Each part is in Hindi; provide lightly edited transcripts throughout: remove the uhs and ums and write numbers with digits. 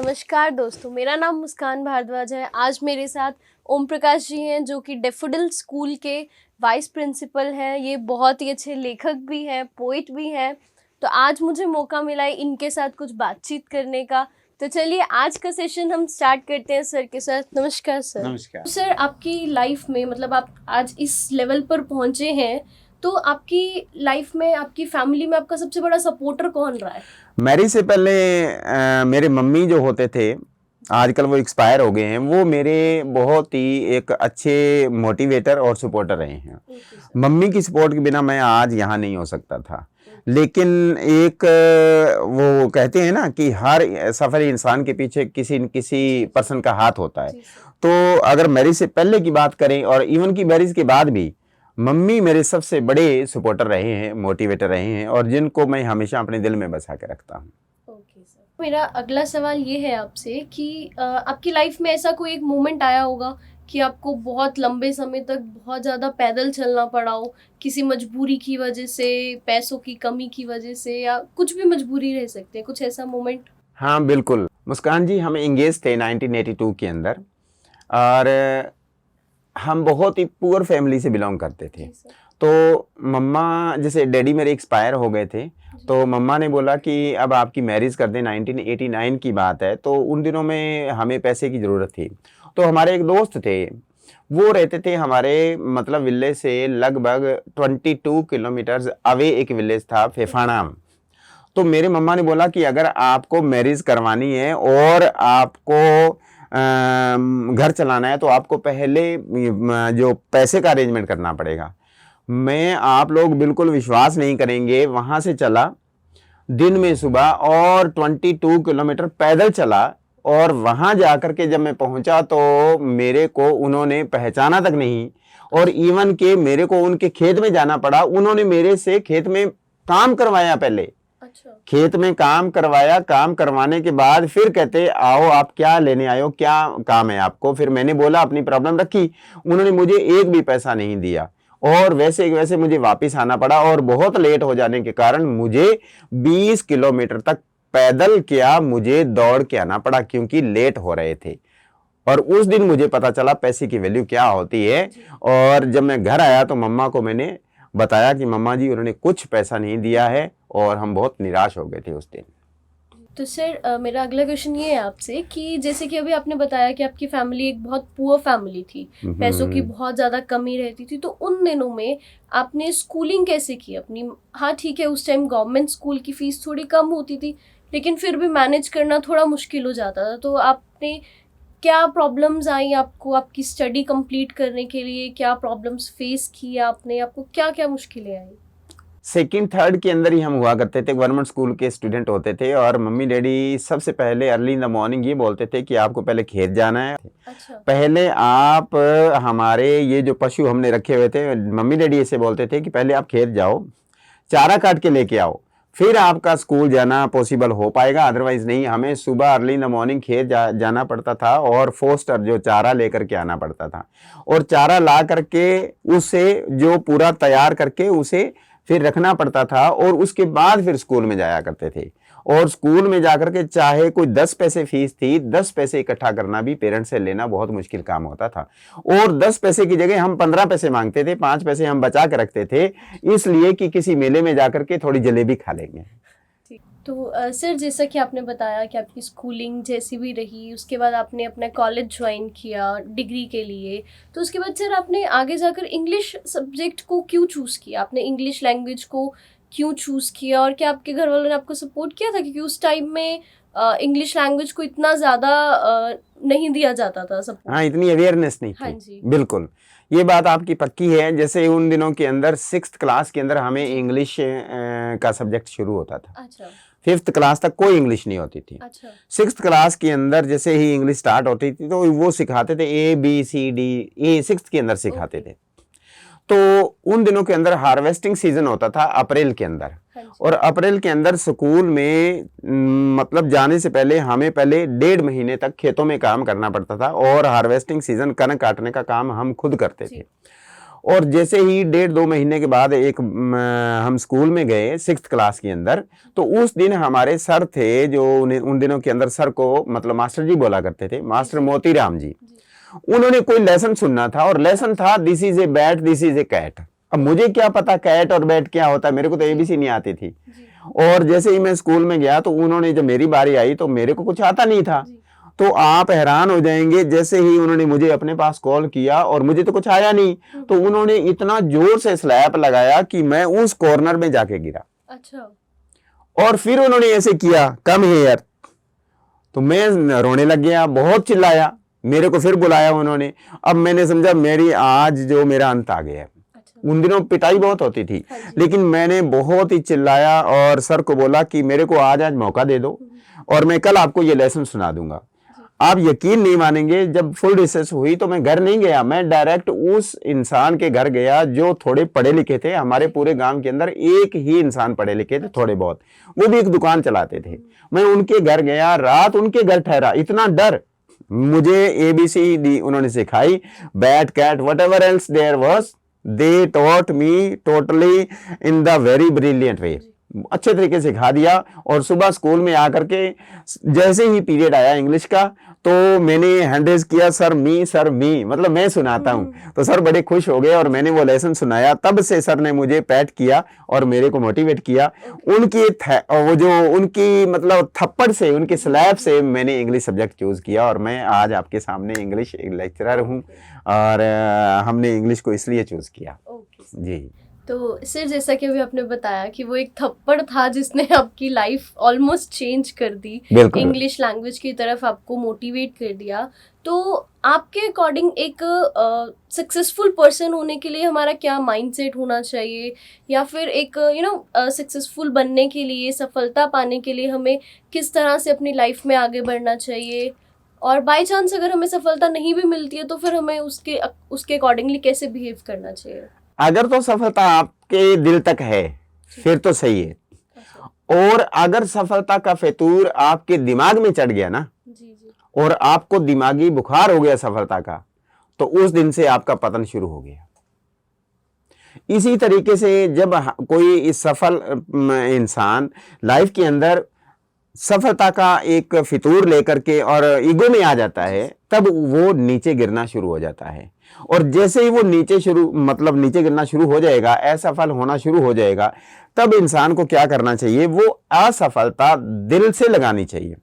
नमस्कार दोस्तों, मेरा नाम मुस्कान भारद्वाज है। आज मेरे साथ ओम प्रकाश जी हैं जो कि डैफोडिल स्कूल के वाइस प्रिंसिपल हैं। ये बहुत ही अच्छे लेखक भी हैं, पोइट भी हैं। तो आज मुझे मौका मिला है इनके साथ कुछ बातचीत करने का। तो चलिए आज का सेशन हम स्टार्ट करते हैं सर के साथ। नमस्कार सर। नमस्कार सर, आपकी लाइफ में मतलब आप आज इस लेवल पर पहुंचे हैं, तो आपकी लाइफ में, आपकी फैमिली में आपका सबसे बड़ा सपोर्टर कौन रहा है? मैरिज से पहले मेरे मम्मी जो होते थे, आजकल वो एक्सपायर हो गए हैं। वो मेरे बहुत ही एक अच्छे मोटिवेटर और सपोर्टर रहे हैं। मम्मी की सपोर्ट के बिना मैं आज यहाँ नहीं हो सकता था। लेकिन एक वो कहते हैं ना कि हर सफल इंसान के पीछे किसी न किसी पर्सन का हाथ होता है। तो अगर मैरिज से पहले की बात करें और इवन की मैरिज के बाद भी मम्मी मेरे सबसे बड़े सपोर्टर रहे हैं, मोटिवेटर रहे हैं, और जिनको मैं हमेशा अपने दिल में बसा के रखता हूँ। ओके सर, मेरा अगला सवाल ये है आपसे कि आपकी लाइफ में ऐसा कोई एक मोमेंट आया होगा कि आपको बहुत लंबे समय तक बहुत ज़्यादा पैदल चलना पड़ा हो, किसी मजबूरी की वजह से, पैसों की कमी की वजह से, या कुछ भी मजबूरी रह सकते हैं, कुछ ऐसा मोमेंट? हाँ बिल्कुल मुस्कान जी, हम इंगेज थे 1982 के अंदर, और हम बहुत ही पुअर फैमिली से बिलोंग करते थे। तो मम्मा, जैसे डैडी मेरे एक्सपायर हो गए थे, तो मम्मा ने बोला कि अब आपकी मैरिज कर दें। 1989 की बात है। तो उन दिनों में हमें पैसे की ज़रूरत थी। तो हमारे एक दोस्त थे, वो रहते थे हमारे मतलब विलेज से लगभग 22 किलोमीटर्स अवे एक विलेज था, फेफाना। तो मेरे मम्मा ने बोला कि अगर आपको मैरिज करवानी है और आपको घर चलाना है तो आपको पहले जो पैसे का अरेंजमेंट करना पड़ेगा। मैं, आप लोग बिल्कुल विश्वास नहीं करेंगे, वहाँ से चला दिन में सुबह और 22 किलोमीटर पैदल चला, और वहाँ जाकर के जब मैं पहुँचा तो मेरे को उन्होंने पहचाना तक नहीं, और इवन के मेरे को उनके खेत में जाना पड़ा। उन्होंने मेरे से खेत में काम करवाया पहले। अच्छा। खेत में काम करवाया, काम करवाने के बाद फिर कहते आओ आप क्या लेने आए हो, क्या काम है आपको। फिर मैंने बोला, अपनी प्रॉब्लम रखी। उन्होंने मुझे एक भी पैसा नहीं दिया, और वैसे वैसे मुझे वापस आना पड़ा, और बहुत लेट हो जाने के कारण मुझे 20 किलोमीटर तक पैदल क्या, मुझे दौड़ के आना पड़ा क्योंकि लेट हो रहे थे। और उस दिन मुझे पता चला पैसे की वैल्यू क्या होती है। और जब मैं घर आया तो मम्मा को मैंने बताया कि मम्मा जी, उन्होंने कुछ पैसा नहीं दिया है, और हम बहुत निराश हो गए थे उस दिन। तो सर, मेरा अगला क्वेश्चन ये है आपसे कि जैसे कि अभी आपने बताया कि आपकी फैमिली एक बहुत पुअर फैमिली थी, पैसों की बहुत ज़्यादा कमी रहती थी, तो उन दिनों में आपने स्कूलिंग कैसे की अपनी? हाँ ठीक है, उस टाइम गवर्नमेंट स्कूल की फ़ीस थोड़ी कम होती थी, लेकिन फिर भी मैनेज करना थोड़ा मुश्किल हो जाता था। तो आपने क्या प्रॉब्लम्स आई आपको आपकी स्टडी कंप्लीट करने के लिए? क्या प्रॉब्लम्स फेस किया आपने? आपको क्या क्या मुश्किलें आई? सेकेंड थर्ड के अंदर ही हम हुआ करते थे, गवर्नमेंट स्कूल के स्टूडेंट होते थे, और मम्मी डैडी सबसे पहले अर्ली इन द मॉर्निंग ये बोलते थे कि आपको पहले खेत जाना है। अच्छा। पहले आप हमारे ये जो पशु हमने रखे हुए थे, मम्मी डैडी ऐसे बोलते थे कि पहले आप खेत जाओ, चारा काट के लेके आओ, फिर आपका स्कूल जाना पॉसिबल हो पाएगा, अदरवाइज नहीं। हमें सुबह अर्ली इन द मॉर्निंग खेत जाना पड़ता था, और फोस्टर जो चारा लेकर के आना पड़ता था, और चारा ला करके उसे जो पूरा तैयार करके उसे फिर रखना पड़ता था, और उसके बाद फिर स्कूल में जाया करते थे। और स्कूल में जाकर के चाहे कोई 10 पैसे फीस थी, 10 पैसे इकट्ठा करना भी पेरेंट्स से लेना बहुत मुश्किल काम होता था, और 10 पैसे की जगह हम 15 पैसे मांगते थे, 5 पैसे हम बचा के रखते थे, इसलिए कि किसी मेले में जाकर के थोड़ी जलेबी खा लेंगे। तो सर, जैसा कि आपने बताया कि आपकी स्कूलिंग जैसी भी रही, उसके बाद आपने अपना कॉलेज ज्वाइन किया डिग्री के लिए, तो उसके बाद सर आपने आगे जाकर इंग्लिश सब्जेक्ट को क्यों चूज़ किया? आपने इंग्लिश लैंग्वेज को क्यों चूज़ किया, और क्या आपके घर वालों ने आपको सपोर्ट किया था? क्योंकि उस टाइम में इंग्लिश लैंग्वेज को इतना ज़्यादा नहीं दिया जाता था सपोर्ट। हाँ, इतनी अवेयरनेस नहीं हाँ थी। जी। बिल्कुल, ये बात आपकी पक्की है। जैसे उन दिनों के अंदर 6th क्लास के अंदर हमें इंग्लिश का सब्जेक्ट शुरू होता था। अच्छा। 5th क्लास तक कोई इंग्लिश नहीं होती थी। अच्छा। 6th क्लास के अंदर जैसे ही इंग्लिश स्टार्ट होती थी तो वो सिखाते थे ABCD, ये 6th के अंदर सिखाते थे। तो उन दिनों के अंदर हार्वेस्टिंग सीजन होता था अप्रैल के अंदर, और अप्रैल के अंदर स्कूल में मतलब जाने से पहले हमें पहले 1.5 महीने तक खेतों में काम करना पड़ता था, और हार्वेस्टिंग सीजन, कनक काटने का काम हम खुद करते थे। और जैसे ही 1.5-2 महीने के बाद हम स्कूल में गए 6th क्लास के अंदर, तो उस दिन हमारे सर थे जो उन दिनों के अंदर सर को मतलब मास्टर जी बोला करते थे, मास्टर मोतीराम जी। उन्होंने कोई लेसन सुनना था और लेसन था this is a bat, this is a cat. अब मुझे क्या पता कैट और बैट क्या होता है, मेरे को तो एबीसी नहीं आती थी। और जैसे ही मैं स्कूल में गया तो उन्होंने, जब मेरी बारी आई तो मेरे को कुछ आता नहीं था, तो आप हैरान हो जाएंगे, जैसे ही उन्होंने मुझे अपने पास कॉल किया और मुझे तो कुछ आया नहीं, तो उन्होंने इतना जोर से स्लैप लगाया कि मैं उस कॉर्नर में जाके गिरा। अच्छा। और फिर उन्होंने ऐसे किया, कम हियर, तो मैं रोने लग गया, बहुत चिल्लाया, मेरे को फिर बुलाया उन्होंने। अब मैंने समझा मेरी आज जो मेरा अंत आ गया है। उन दिनों पिटाई बहुत होती थी, लेकिन मैंने बहुत ही चिल्लाया और सर को बोला कि मेरे को आज मौका दे दो और मैं कल आपको ये लेसन सुना दूंगा। आप यकीन नहीं मानेंगे, जब फुल रिसेस हुई तो मैं घर नहीं गया, मैं डायरेक्ट उस इंसान के घर गया जो थोड़े पढ़े लिखे थे। हमारे पूरे गांव के अंदर एक ही इंसान पढ़े लिखे थे, थोड़े बहुत, वो भी एक दुकान चलाते थे। मैं उनके घर गया, रात उनके घर ठहरा। इतना डर, मुझे ABCD उन्होंने सिखाई, bat cat whatever else there was, they taught me totally in the very brilliant way, अच्छे तरीके से सिखा दिया। और सुबह स्कूल में आकर के जैसे ही पीरियड आया इंग्लिश का, तो मैंने हैंड रेज किया, सर मी, मतलब मैं सुनाता हूँ। तो सर बड़े खुश हो गए और मैंने वो लेसन सुनाया। तब से सर ने मुझे पैट किया और मेरे को मोटिवेट किया। उनकी मतलब थप्पड़ से, उनके स्लैप से मैंने इंग्लिश सब्जेक्ट चूज किया और मैं आज आपके सामने इंग्लिश लेक्चरर हूँ। और हमने इंग्लिश को इसलिए चूज किया। जी। तो सर, जैसा कि अभी आपने बताया कि वो एक थप्पड़ था जिसने आपकी लाइफ ऑलमोस्ट चेंज कर दी, इंग्लिश लैंग्वेज की तरफ आपको मोटिवेट कर दिया। तो आपके अकॉर्डिंग एक सक्सेसफुल पर्सन होने के लिए हमारा क्या माइंडसेट होना चाहिए, या फिर एक सक्सेसफुल बनने के लिए, सफलता पाने के लिए हमें किस तरह से अपनी लाइफ में आगे बढ़ना चाहिए, और बाय चांस अगर हमें सफलता नहीं भी मिलती है तो फिर हमें उसके अकॉर्डिंगली कैसे बिहेव करना चाहिए? अगर तो सफलता आपके दिल तक है फिर तो सही है, और अगर सफलता का फितूर आपके दिमाग में चढ़ गया ना, और आपको दिमागी बुखार हो गया सफलता का, तो उस दिन से आपका पतन शुरू हो गया। इसी तरीके से जब कोई सफल इंसान लाइफ के अंदर सफलता का एक फितूर लेकर के और ईगो में आ जाता है, तब वो नीचे गिरना शुरू हो जाता है। और जैसे ही वो नीचे गिरना शुरू हो जाएगा, असफल होना शुरू हो जाएगा, तब इंसान को क्या करना चाहिए, वो असफलता दिल से लगानी चाहिए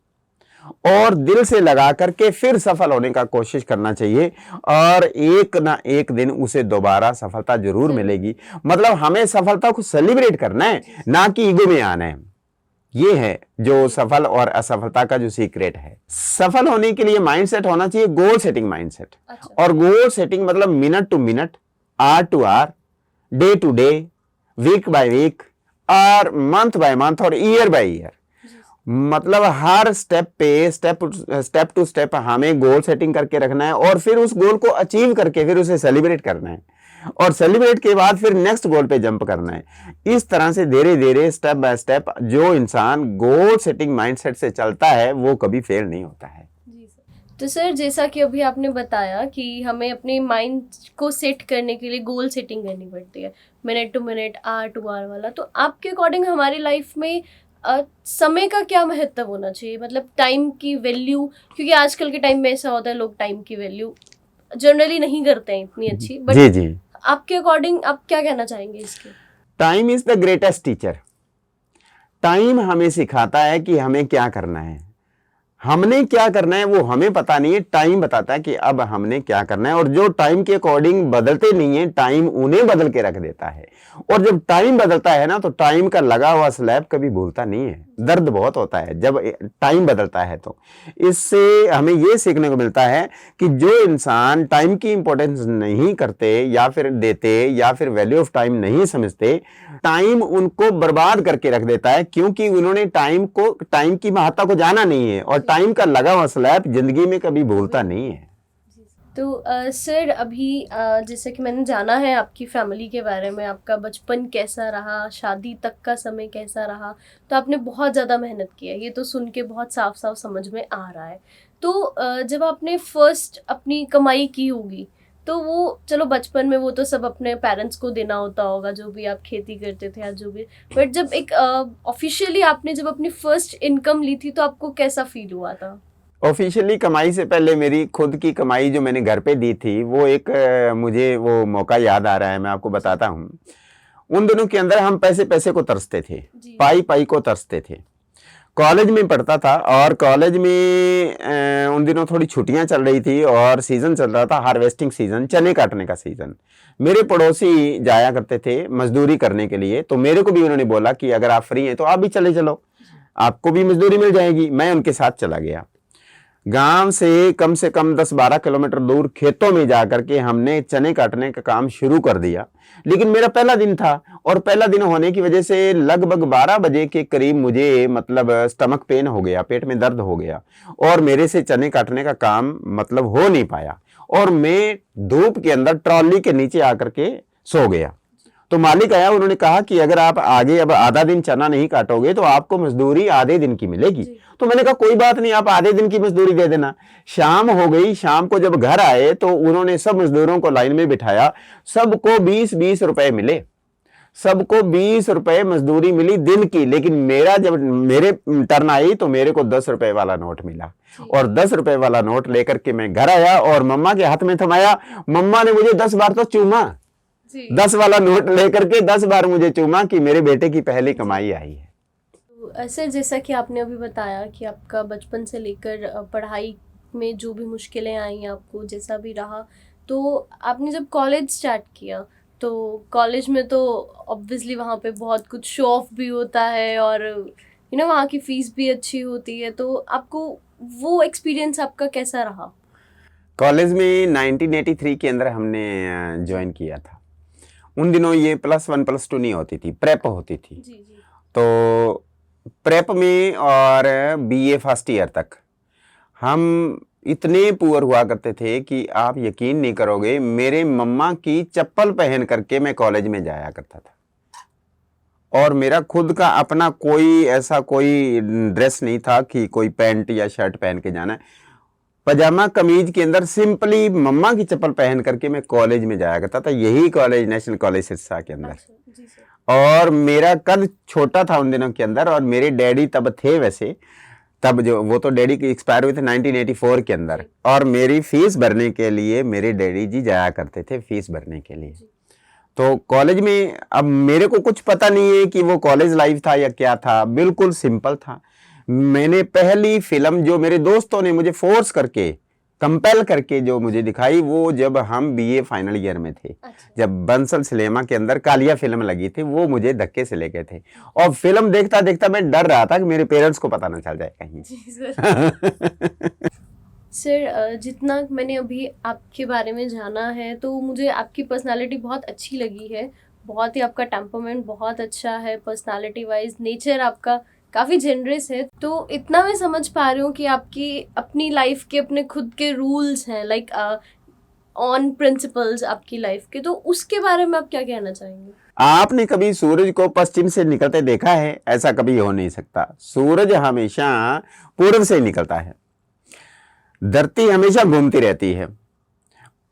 और दिल से लगा करके फिर सफल होने का कोशिश करना चाहिए। और एक ना एक दिन उसे दोबारा सफलता जरूर मिलेगी। मतलब हमें सफलता को सेलिब्रेट करना है, ना कि ईगो में आना है। ये है जो सफल और असफलता का जो सीक्रेट है। सफल होने के लिए माइंडसेट होना चाहिए गोल सेटिंग माइंडसेट। और गोल सेटिंग मतलब minute to minute, hour to hour, day to day, week by week, और मंथ बाय मंथ, और ईयर बाय ईयर। मतलब हर स्टेप टू स्टेप हमें गोल सेटिंग करके रखना है और फिर उस गोल को अचीव करके फिर उसे सेलिब्रेट करना है, और सेलिब्रेट के बाद फिर नेक्स्ट गोल पे जंप करना है। इस तरह से धीरे धीरे स्टेप बाय स्टेप जो इंसान गोल सेटिंग माइंडसेट से चलता है वो कभी फेल नहीं होता है। तो सर, जैसा कि अभी आपने बताया कि हमें अपने माइंड को सेट करने के लिए गोल सेटिंग करनी पड़ती है, minute to minute, hour to hour वाला। तो आपके अकॉर्डिंग हमारी लाइफ में समय का क्या महत्व होना चाहिए, मतलब टाइम की वैल्यू? क्योंकि आजकल के टाइम में ऐसा होता है, लोग टाइम की वैल्यू जनरली नहीं करते हैं इतनी अच्छी। बट जी। आपके अकॉर्डिंग आप क्या कहना चाहेंगे इसके? Time is the greatest teacher. Time हमें सिखाता है कि हमें क्या करना है। हमने क्या करना है वो हमें पता नहीं है, टाइम बताता है कि अब हमने क्या करना है। और जो टाइम के अकॉर्डिंग बदलते नहीं है, टाइम उन्हें बदल के रख देता है। और जब टाइम बदलता है ना, तो टाइम का लगा हुआ स्लैब कभी भूलता नहीं है। दर्द बहुत होता है जब टाइम बदलता है। तो इससे हमें ये सीखने को मिलता है कि जो इंसान टाइम की इंपॉर्टेंस नहीं करते या फिर देते या फिर वैल्यू ऑफ टाइम नहीं समझते, टाइम उनको बर्बाद करके रख देता है, क्योंकि उन्होंने टाइम की महत्ता को जाना नहीं है। और टाइम का लगा हुआ स्लैब जिंदगी में कभी भूलता नहीं है। तो सर, अभी जैसे कि मैंने जाना है आपकी फैमिली के बारे में, आपका बचपन कैसा रहा, शादी तक का समय कैसा रहा, तो आपने बहुत ज़्यादा मेहनत की है, ये तो सुन के बहुत साफ साफ समझ में आ रहा है। तो जब आपने फर्स्ट अपनी कमाई की होगी, तो वो चलो बचपन में वो तो सब अपने पेरेंट्स को देना होता होगा, जो भी आप खेती करते थे या जो भी, बट जब एक ऑफिशियली आपने जब अपनी फर्स्ट इनकम ली थी तो आपको कैसा फील हुआ था? ऑफिशियली कमाई से पहले मेरी खुद की कमाई जो मैंने घर पे दी थी, वो एक मुझे वो मौका याद आ रहा है, मैं आपको बताता हूँ। उन दिनों के अंदर हम पैसे पैसे को तरसते थे, पाई पाई को तरसते थे। कॉलेज में पढ़ता था और कॉलेज में उन दिनों थोड़ी छुट्टियां चल रही थी और सीजन चल रहा था, हार्वेस्टिंग सीजन, चने काटने का सीजन। मेरे पड़ोसी जाया करते थे मजदूरी करने के लिए, तो मेरे को भी उन्होंने बोला कि अगर आप फ्री हैं तो आप भी चले चलो, आपको भी मजदूरी मिल जाएगी। मैं उनके साथ चला गया। गांव से कम 10-12 किलोमीटर दूर खेतों में जाकर के हमने चने काटने का काम शुरू कर दिया। लेकिन मेरा पहला दिन था और पहला दिन होने की वजह से लगभग 12 बजे के करीब मुझे मतलब स्टमक पेन हो गया, पेट में दर्द हो गया और मेरे से चने काटने का काम मतलब हो नहीं पाया और मैं धूप के अंदर ट्रॉली के नीचे आकर के सो गया। तो मालिक आया, उन्होंने कहा कि अगर आप आगे अब आधा दिन चना नहीं काटोगे तो आपको मजदूरी आधे दिन की मिलेगी। तो मैंने कहा कोई बात नहीं, आप आधे दिन की मजदूरी दे देना। शाम हो गई, शाम को जब घर आए तो उन्होंने सब मजदूरों को लाइन में बिठाया, सबको 20-20 रुपए मिले, सबको 20 रुपए मजदूरी मिली दिन की। लेकिन मेरा जब मेरे टर्न आई तो मेरे को 10 रुपए वाला नोट मिला और 10 रुपए वाला नोट लेकर के मैं घर आया और मम्मा के हाथ में थमाया। मम्मा ने मुझे 10 बार तो चूमा, 10 वाला नोट लेकर के 10 बार मुझे चूमा कि मेरे बेटे की पहली कमाई आई है। सर, जैसा कि आपने अभी बताया कि आपका बचपन से लेकर पढ़ाई में जो भी मुश्किलें आई आपको, जैसा भी रहा, तो आपने जब कॉलेज स्टार्ट किया तो कॉलेज में तो ऑब्वियसली वहाँ पे बहुत कुछ शो ऑफ भी होता है और वहाँ की फीस भी अच्छी होती है, तो आपको वो एक्सपीरियंस आपका कैसा रहा? कॉलेज में 1983 के अंदर हमने ज्वाइन किया था। उन दिनों ये +1 +2 नहीं होती थी, प्रेप होती थी। जी जी। तो प्रेप में और बीए फर्स्ट ईयर तक हम इतने पुअर हुआ करते थे कि आप यकीन नहीं करोगे, मेरे मम्मा की चप्पल पहन करके मैं कॉलेज में जाया करता था और मेरा खुद का अपना कोई ऐसा कोई ड्रेस नहीं था कि कोई पैंट या शर्ट पहन के जाना है। पजामा कमीज के अंदर सिंपली मम्मा की चप्पल पहन करके मैं कॉलेज में जाया करता था, यही कॉलेज नेशनल कॉलेज सिरसा के अंदर। जी सर। और मेरा कद छोटा था उन दिनों के अंदर और मेरे डैडी तब थे, वैसे तब जो वो तो डैडी की एक्सपायर हुए थे 1984 के अंदर, और मेरी फीस भरने के लिए मेरे डैडी जी जाया करते थे फीस भरने के लिए। तो कॉलेज में अब मेरे को कुछ पता नहीं है कि वो कॉलेज लाइफ था या क्या था, बिल्कुल सिंपल था। मैंने पहली फिल्म जो मेरे दोस्तों ने मुझे फोर्स करके कंपेल करके जो मुझे दिखाई, वो जब हम बीए फाइनल ईयर में थे। अच्छा। जब बंसल सिनेमा के अंदर कालिया फिल्म लगी थी, वो मुझे धक्के से ले गए थे और फिल्म देखता देखता मैं डर रहा था कि मेरे पेरेंट्स को पता ना चल जाए कहीं। सर, जितना मैंने अभी आपके बारे में जाना है तो मुझे आपकी पर्सनालिटी बहुत अच्छी लगी है। बहुत ही आपका टेम्परमेंट बहुत अच्छा है, पर्सनालिटी वाइज नेचर आपका काफ़ी जेनरस है। तो इतना मैं समझ पा रही हूँ कि आपकी अपनी लाइफ के अपने खुद के रूल्स हैं, लाइक ऑन प्रिंसिपल्स आपकी लाइफ के, तो उसके बारे में आप क्या कहना चाहेंगे? आपने कभी सूरज को पश्चिम से निकलते देखा है? ऐसा कभी हो नहीं सकता। सूरज हमेशा पूर्व से निकलता है, धरती हमेशा घूमती रहती है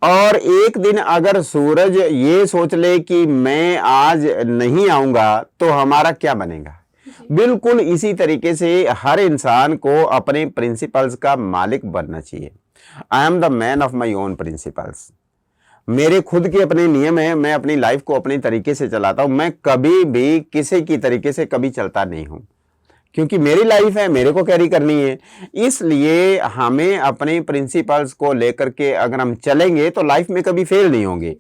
और एक दिन अगर सूरज ये सोच ले कि मैं आज नहीं आऊंगा तो हमारा क्या बनेगा। बिल्कुल इसी तरीके से हर इंसान को अपने प्रिंसिपल्स का मालिक बनना चाहिए। I am the man of my own principles. मेरे खुद के अपने नियम है, मैं अपनी लाइफ को अपने तरीके से चलाता हूं। मैं कभी भी किसी की तरीके से कभी चलता नहीं हूं, क्योंकि मेरी लाइफ है, मेरे को कैरी करनी है। इसलिए हमें अपने प्रिंसिपल्स को लेकर के अगर हम चलेंगे तो लाइफ में कभी फेल नहीं होंगे।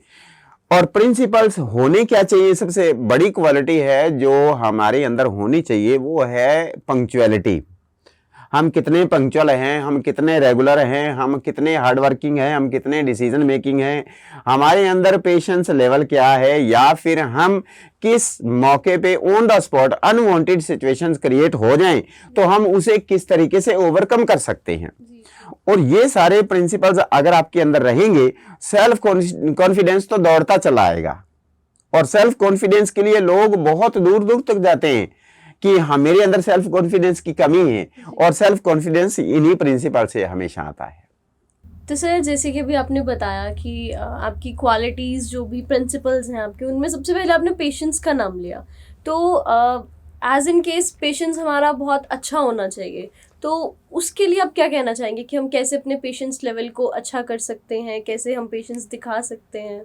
और प्रिंसिपल्स होने क्या चाहिए, सबसे बड़ी क्वालिटी है जो हमारे अंदर होनी चाहिए, वो है पंक्चुअलिटी। हम कितने पंक्चुअल हैं, हम कितने रेगुलर हैं, हम कितने हार्ड वर्किंग हैं, हम कितने डिसीजन मेकिंग हैं, हमारे अंदर पेशेंस लेवल क्या है, या फिर हम किस मौके पे on the spot unwanted situations create हो जाएं तो हम उसे किस तरीके से ओवरकम कर सकते हैं। और ये सारे प्रिंसिपल्स अगर आपके अंदर रहेंगे, सेल्फ कॉन्फिडेंस तो दौड़ता चला आएगा। और सेल्फ कॉन्फिडेंस के लिए लोग बहुत दूर दूर तक जाते हैं कि हाँ मेरे अंदर सेल्फ कॉन्फिडेंस की कमी है, और सेल्फ कॉन्फिडेंस इन्हीं प्रिंसिपल से हमेशा आता है। तो सर जैसे कि अभी आपने बताया कि आपकी क्वालिटीज़ जो भी प्रिंसिपल्स हैं आपके, उनमें सबसे पहले आपने पेशेंस का नाम लिया। तो एज इन केस पेशेंस हमारा बहुत अच्छा होना चाहिए, तो उसके लिए आप क्या कहना चाहेंगे कि हम कैसे अपने पेशेंस लेवल को अच्छा कर सकते हैं, कैसे हम पेशेंस दिखा सकते हैं?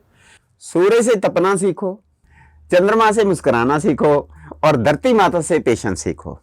सूर्य से तपना सीखो, चंद्रमा से मुस्कुराना सीखो और धरती माता से पेशेंस सीखो।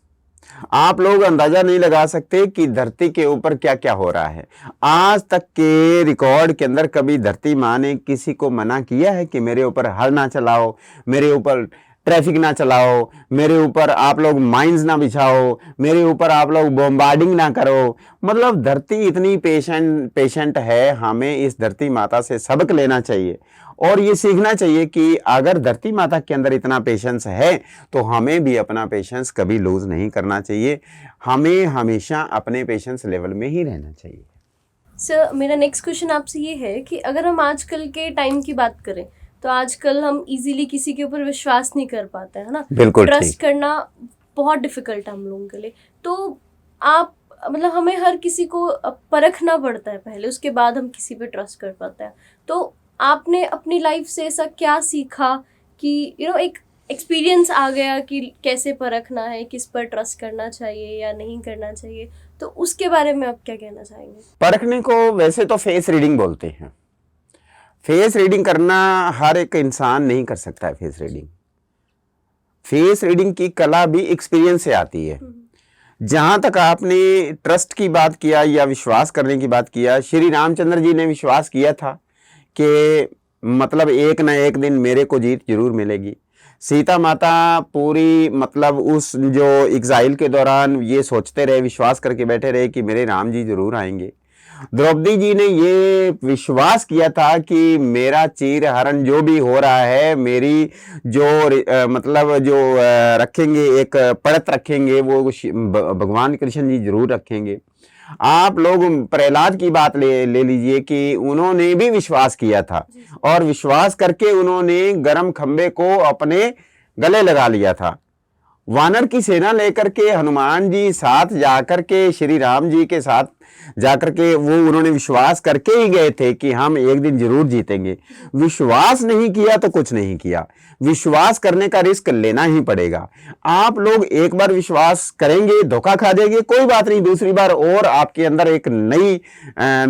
आप लोग अंदाजा नहीं लगा सकते कि धरती के ऊपर क्या क्या हो रहा है। आज तक के रिकॉर्ड के अंदर कभी धरती माँ ने किसी को मना किया है कि मेरे ऊपर हल ना चलाओ, मेरे ऊपर ट्रैफिक ना चलाओ, मेरे ऊपर आप लोग माइंस ना बिछाओ, मेरे ऊपर आप लोग बॉम्बार्डिंग ना करो। मतलब धरती इतनी पेशेंट है। हमें इस धरती माता से सबक लेना चाहिए और ये सीखना चाहिए कि अगर धरती माता के अंदर इतना पेशेंस है तो हमें भी अपना पेशेंस कभी लूज नहीं करना चाहिए। हमें हमेशा अपने पेशेंस लेवल में ही रहना चाहिए। सर मेरा नेक्स्ट क्वेश्चन आपसे ये है कि अगर हम आजकल के टाइम की बात करें तो आजकल हम इजीली किसी के ऊपर विश्वास नहीं कर पाते हैं, है ना? बिल्कुल ट्रस्ट करना बहुत डिफिकल्ट है हम लोगों के लिए। तो आप मतलब हमें हर किसी को परखना पड़ता है पहले, उसके बाद हम किसी पे ट्रस्ट कर पाते हैं। तो आपने अपनी लाइफ से ऐसा क्या सीखा कि एक एक्सपीरियंस आ गया कि कैसे परखना है, किस पर ट्रस्ट करना चाहिए या नहीं करना चाहिए? तो उसके बारे में आप क्या कहना चाहेंगे? परखने को वैसे तो फेस रीडिंग बोलते हैं। फेस रीडिंग करना हर एक इंसान नहीं कर सकता है। फेस रीडिंग की कला भी एक्सपीरियंस से आती है। जहां तक आपने ट्रस्ट की बात किया या विश्वास करने की बात किया, श्री रामचंद्र जी ने विश्वास किया था कि मतलब एक ना एक दिन मेरे को जीत जरूर मिलेगी। सीता माता पूरी मतलब उस जो एग्जाइल के दौरान ये सोचते रहे, विश्वास करके बैठे रहे कि मेरे राम जी जरूर आएंगे। द्रौपदी जी ने ये विश्वास किया था कि मेरा चीर हरण जो भी हो रहा है, मेरी जो मतलब जो रखेंगे एक पड़त रखेंगे वो भगवान कृष्ण जी जरूर रखेंगे। आप लोग प्रहलाद की बात ले लीजिए कि उन्होंने भी विश्वास किया था और विश्वास करके उन्होंने गरम खंबे को अपने गले लगा लिया था। वानर की सेना लेकर के हनुमान जी साथ जाकर के श्री राम जी के साथ जाकर के वो उन्होंने विश्वास करके ही गए थे कि हम एक दिन जरूर जीतेंगे। विश्वास नहीं किया तो कुछ नहीं किया। विश्वास करने का रिस्क लेना ही पड़ेगा। आप लोग एक बार विश्वास करेंगे, धोखा खा देंगे, कोई बात नहीं, दूसरी बार और आपके अंदर एक नई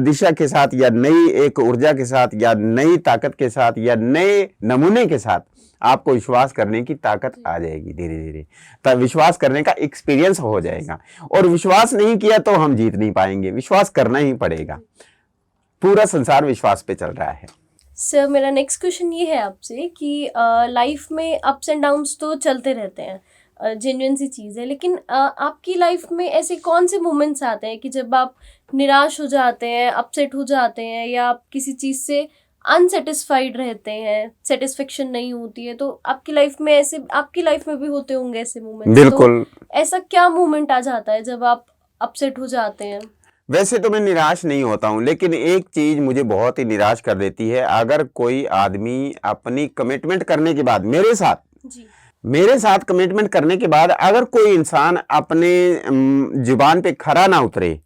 दिशा के साथ या नई एक ऊर्जा के साथ या नई ताकत के साथ या नए नमूने के साथ आपको विश्वास करने की ताकत आ जाएगी। धीरे धीरे तब विश्वास करने का एक्सपीरियंस हो जाएगा। और विश्वास नहीं किया तो हम जीत नहीं पाएंगे। विश्वास करना ही पड़ेगा। पूरा संसार विश्वास पे चल रहा है। सर मेरा नेक्स्ट क्वेश्चन ये है आपसे कि लाइफ में अप्स एंड डाउन्स तो चलते रहते हैं, जेन्युइन सी चीज़ है, लेकिन आपकी लाइफ में ऐसे कौन से मोमेंट्स आते हैं कि जब आप निराश हो जाते हैं, अपसेट हो जाते हैं, या आप किसी चीज़ से अनसेटिस्फाइड रहते हैं, सेटिस्फेक्शन नहीं होती है? तो आपकी लाइफ में भी होते होंगे ऐसे मोमेंट्स। बिल्कुल। तो ऐसा क्या मोमेंट आ जाता है जब आप अपसेट हो जाते हैं? वैसे तो मैं निराश नहीं होता हूं, लेकिन एक चीज मुझे बहुत ही निराश कर देती है। अगर कोई आदमी अपनी कमिटमेंट करने के बाद मेरे साथ कमिटमेंट करने के बाद अगर कोई इंसान अपने जुबान पे खरा ना उतरे,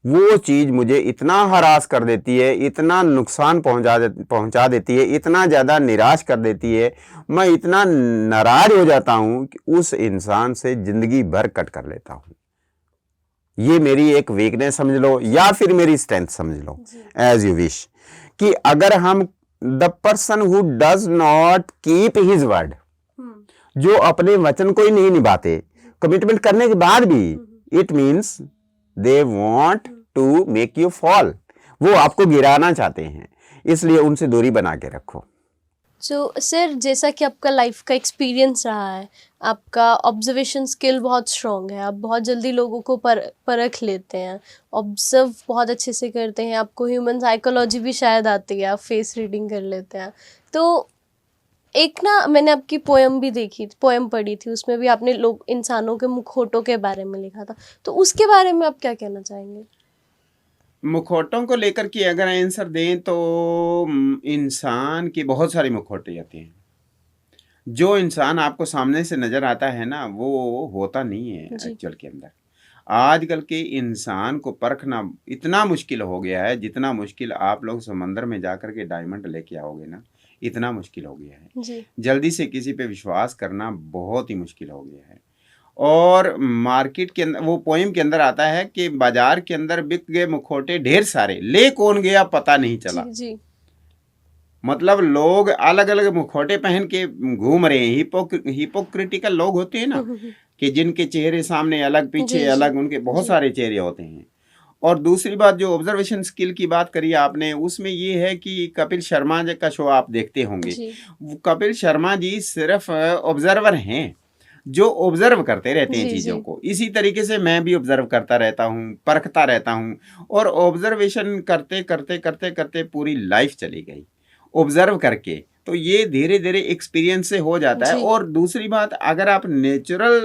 वो चीज मुझे इतना हरास कर देती है, इतना नुकसान पहुंचा देती है, इतना ज्यादा निराश कर देती है, मैं इतना नाराज हो जाता हूं कि उस इंसान से जिंदगी भर कट कर लेता हूं। ये मेरी एक वीकनेस समझ लो या फिर मेरी स्ट्रेंथ समझ लो, एज यू विश, कि अगर हम the person who does not keep his word, जो अपने वचन को ही नहीं निभाते कमिटमेंट करने के बाद भी, it means they want to make you fall. वो आपको गिराना चाहते हैं, इसलिए उनसे दूरी बना के रखो। सो सर जैसा कि आपका लाइफ का एक्सपीरियंस रहा है, आपका ऑब्जर्वेशन स्किल बहुत स्ट्रॉन्ग है, आप बहुत जल्दी लोगों को परख लेते हैं, ऑब्जर्व बहुत अच्छे से करते हैं, आपको ह्यूमन साइकोलॉजी भी शायद आती है, आप फेस रीडिंग कर लेते हैं। तो एक ना मैंने आपकी पोएम पढ़ी थी, उसमें भी आपने इंसानों के मुखौटों के बारे में लिखा था, तो उसके बारे में आप क्या कहना चाहेंगे? मुखौटों को लेकर के अगर आंसर दें तो इंसान की बहुत सारी मुखौटे आते हैं। जो इंसान आपको सामने से नजर आता है ना, वो होता नहीं है एक्चुअल के अंदर। आजकल के इंसान को परखना इतना मुश्किल हो गया है, जितना मुश्किल आप लोग समंदर में जाकर के डायमंड लेके आओगे ना, इतना मुश्किल हो गया है। जी जल्दी से किसी पे विश्वास करना बहुत ही मुश्किल हो गया है। और मार्केट के अंदर वो पोएम के अंदर आता है कि बाजार के अंदर बिक गए मुखौटे ढेर सारे, ले कौन गया पता नहीं चला। जी जी मतलब लोग अलग अलग मुखौटे पहन के घूम रहे हैं। हिपोक्रिटिकल लोग होते हैं ना, कि जिनके चेहरे सामने अलग, पीछे जी, अलग, उनके बहुत सारे चेहरे होते हैं। और दूसरी बात, जो ऑब्जर्वेशन स्किल की बात करी आपने, उसमें ये है कि कपिल शर्मा जी का शो आप देखते होंगे। जी कपिल शर्मा जी सिर्फ ऑब्जर्वर हैं, जो ऑब्जर्व करते रहते हैं जी चीज़ों जी को। इसी तरीके से मैं भी ऑब्जर्व करता रहता हूँ, परखता रहता हूँ, और ऑब्जर्वेशन करते करते करते करते पूरी लाइफ चली गई ऑब्जर्व करके। तो ये धीरे धीरे एक्सपीरियंस से हो जाता है। जी और दूसरी बात, अगर आप नेचुरल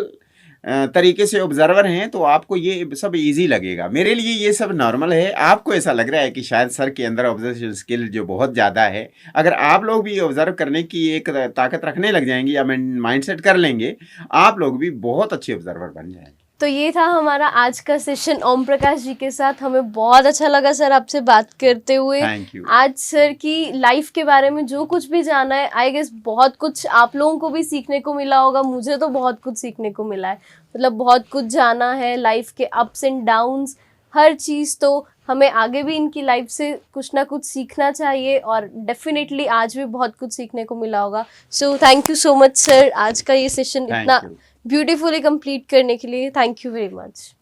तरीके से ऑब्जर्वर हैं तो आपको ये सब इजी लगेगा। मेरे लिए ये सब नॉर्मल है। आपको ऐसा लग रहा है कि शायद सर के अंदर ऑब्जर्वेशन स्किल जो बहुत ज़्यादा है, अगर आप लोग भी ऑब्जर्व करने की एक ताकत रखने लग जाएंगे या माइंडसेट कर लेंगे, आप लोग भी बहुत अच्छे ऑब्जर्वर बन जाएंगे। तो ये था हमारा आज का सेशन ओम प्रकाश जी के साथ। हमें बहुत अच्छा लगा सर आपसे बात करते हुए। Thank you. आज सर की लाइफ के बारे में जो कुछ भी जाना है, आई गेस बहुत कुछ आप लोगों को भी सीखने को मिला होगा। मुझे तो बहुत कुछ सीखने को मिला है, मतलब बहुत कुछ जाना है, लाइफ के अप्स एंड डाउन्स, हर चीज़। तो हमें आगे भी इनकी लाइफ से कुछ ना कुछ सीखना चाहिए, और डेफिनेटली आज भी बहुत कुछ सीखने को मिला होगा। So thank you so much sir, आज का ये सेशन इतना थैंक यू। ब्यूटीफुली कंप्लीट करने के लिए। Thank you very much.